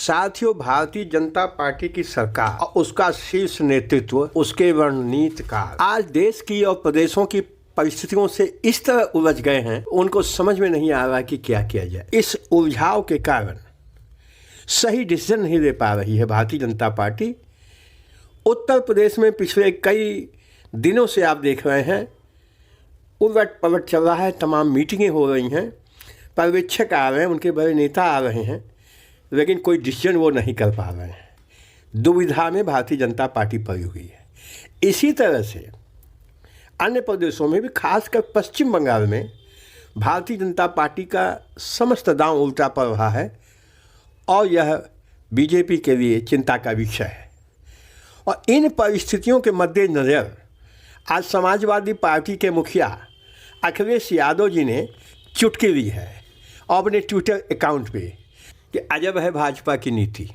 साथियों, भारतीय जनता पार्टी की सरकार और उसका शीर्ष नेतृत्व, उसके रणनीतिकार आज देश की और प्रदेशों की परिस्थितियों से इस तरह उलझ गए हैं, उनको समझ में नहीं आ रहा कि क्या किया जाए। इस उलझाव के कारण सही डिसीजन नहीं ले पा रही है भारतीय जनता पार्टी। उत्तर प्रदेश में पिछले कई दिनों से आप देख रहे हैं उलट पलट चल रहा है, तमाम मीटिंगें हो रही हैं, पर्यवेक्षक आ रहे हैं, उनके बड़े नेता आ रहे हैं, लेकिन कोई डिसीजन वो नहीं कर पा रहे हैं। दुविधा में भारतीय जनता पार्टी पड़ी हुई है। इसी तरह से अन्य प्रदेशों में भी, खासकर पश्चिम बंगाल में भारतीय जनता पार्टी का समस्त दांव उल्टा पड़ रहा है और यह बीजेपी के लिए चिंता का विषय है। और इन परिस्थितियों के मद्देनज़र आज समाजवादी पार्टी के मुखिया अखिलेश यादव जी ने चुटकी ली है और अपने ट्विटर अकाउंट पे कि अजब है भाजपा की नीति।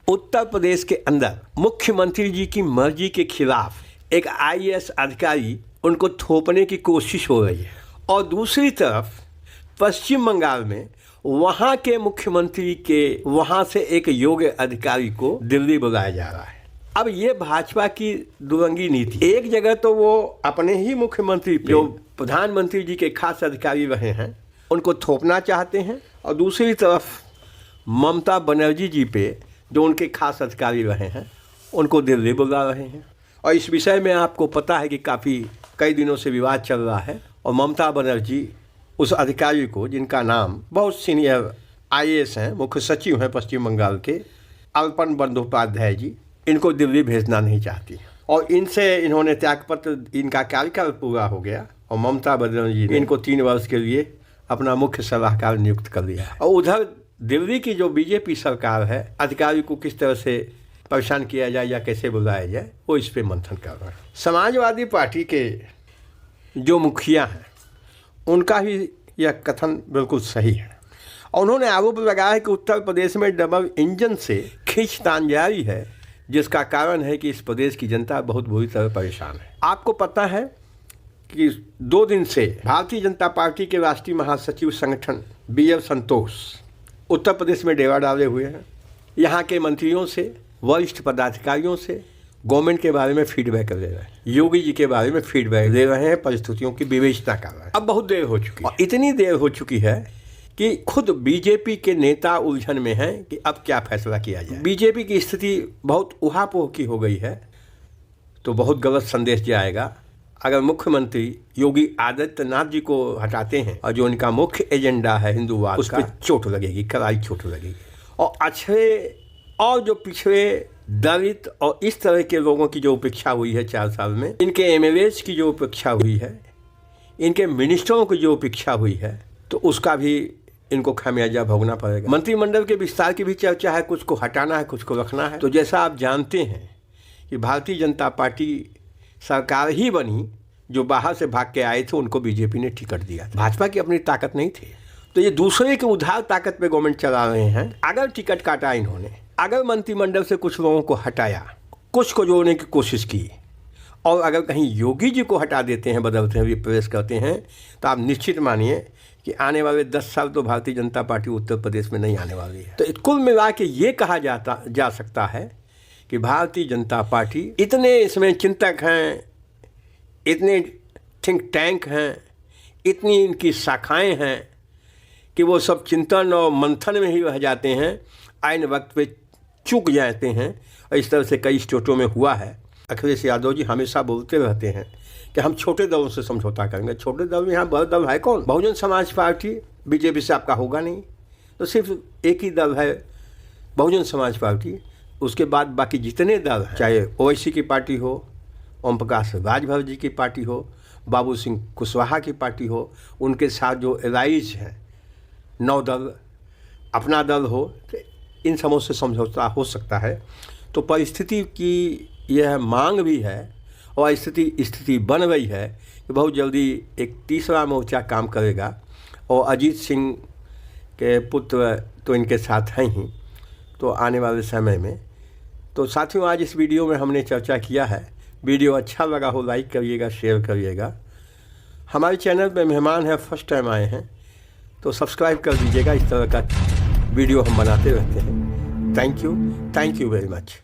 उत्तर प्रदेश के अंदर मुख्यमंत्री जी की मर्जी के खिलाफ एक आईएएस अधिकारी उनको थोपने की कोशिश हो रही है और दूसरी तरफ पश्चिम बंगाल में वहाँ के मुख्यमंत्री के वहाँ से एक योग्य अधिकारी को दिल्ली बुलाया जा रहा है। अब ये भाजपा की दुरंगी नीति, एक जगह तो वो अपने ही मुख्यमंत्री जो प्रधानमंत्री जी के खास अधिकारी रहे हैं उनको थोपना चाहते हैं और दूसरी तरफ ममता बनर्जी जी पे जो उनके खास अधिकारी रहे हैं उनको दिल्ली बुला रहे हैं। और इस विषय में आपको पता है कि कई दिनों से विवाद चल रहा है और ममता बनर्जी उस अधिकारी को, जिनका नाम बहुत सीनियर आईएएस हैं, मुख्य सचिव हैं पश्चिम बंगाल के, अल्पन बंदोपाध्याय जी, इनको दिल्ली भेजना नहीं चाहती और इन्होंने त्यागपत्र, इनका कार्यकाल पूरा हो गया और ममता बनर्जी ने इनको 3 वर्ष के लिए अपना मुख्य सलाहकार नियुक्त कर दिया। और उधर दिल्ली की जो बीजेपी सरकार है, अधिकारी को किस तरह से परेशान किया जाए या कैसे बुलाया जाए, वो इस पे मंथन कर रहा है। समाजवादी पार्टी के जो मुखिया हैं उनका भी यह कथन बिल्कुल सही है और उन्होंने आरोप लगाया है कि उत्तर प्रदेश में डबल इंजन से खींचतान जारी है, जिसका कारण है कि इस प्रदेश की जनता बहुत बुरी तरह परेशान है। आपको पता है कि 2 दिन से भारतीय जनता पार्टी के राष्ट्रीय महासचिव संगठन BL संतोष उत्तर प्रदेश में डेरा डाले हुए हैं। यहाँ के मंत्रियों से, वरिष्ठ पदाधिकारियों से गवर्नमेंट के बारे में फीडबैक ले रहे हैं, योगी जी के बारे में फीडबैक ले रहे हैं, परिस्थितियों की विवेचना कर रहे हैं। अब बहुत देर हो चुकी है और इतनी देर हो चुकी है कि खुद बीजेपी के नेता उलझन में हैं कि अब क्या फैसला किया जाए। बीजेपी की स्थिति बहुत उहापोह की हो गई है, तो बहुत गलत संदेश जाएगा अगर मुख्यमंत्री योगी आदित्यनाथ जी को हटाते हैं और जो उनका मुख्य एजेंडा है हिंदूवाद, उस पर चोट लगेगी, करारी चोट लगेगी। और अच्छे और जो पिछड़े दलित और इस तरह के लोगों की जो उपेक्षा हुई है 4 साल में, इनके एमएलएज की जो उपेक्षा हुई है, इनके मिनिस्टरों की जो उपेक्षा हुई है, तो उसका भी इनको खामियाजा भोगना पड़ेगा। मंत्रिमंडल के विस्तार की भी चर्चा है, कुछ को हटाना है, कुछ को रखना है। तो जैसा आप जानते हैं कि भारतीय जनता पार्टी सरकार ही बनी, जो बाहर से भाग के आए थे उनको बीजेपी ने टिकट दिया। भाजपा की अपनी ताकत नहीं थी, तो ये दूसरे के उधार ताकत पे गवर्नमेंट चला रहे हैं। अगर टिकट काटा इन्होंने, अगर मंत्रिमंडल से कुछ लोगों को हटाया, कुछ को जोड़ने की कोशिश की और अगर कहीं योगी जी को हटा देते हैं, बदलते हैं, रिप्लेस करते हैं, तो आप निश्चित मानिए कि आने वाले 10 साल तो भारतीय जनता पार्टी उत्तर प्रदेश में नहीं आने वाली है। तो कुल मिला के ये कहा जा सकता है कि भारतीय जनता पार्टी, इतने इसमें चिंतक हैं, इतने थिंक टैंक हैं, इतनी इनकी शाखाएँ हैं कि वो सब चिंतन और मंथन में ही रह जाते हैं, आइन वक्त पे चूक जाते हैं। और इस तरह से कई स्टेटों में हुआ है। अखिलेश यादव जी हमेशा बोलते रहते हैं कि हम छोटे दलों से समझौता करेंगे। छोटे दल में यहाँ बड़ा दल है कौन? बहुजन समाज पार्टी। बीजेपी से आपका होगा नहीं, तो सिर्फ एक ही दल है, बहुजन समाज पार्टी। उसके बाद बाकी जितने दल हैं, चाहे ओवैसी की पार्टी हो, ओम प्रकाश राजभर जी की पार्टी हो, बाबू सिंह कुशवाहा की पार्टी हो, उनके साथ जो एलाइज हैं 9 दल, अपना दल हो, तो इन समूह से समझौता हो सकता है। तो परिस्थिति की यह मांग भी है और स्थिति बन रही है कि बहुत जल्दी एक तीसरा मोर्चा काम करेगा और अजीत सिंह के पुत्र तो इनके साथ हैं ही, तो आने वाले समय में। तो साथियों, आज इस वीडियो में हमने चर्चा किया है। वीडियो अच्छा लगा हो लाइक करिएगा, शेयर करिएगा। हमारे चैनल पे मेहमान हैं, फर्स्ट टाइम आए हैं तो सब्सक्राइब कर दीजिएगा। इस तरह का वीडियो हम बनाते रहते हैं। Thank you very much.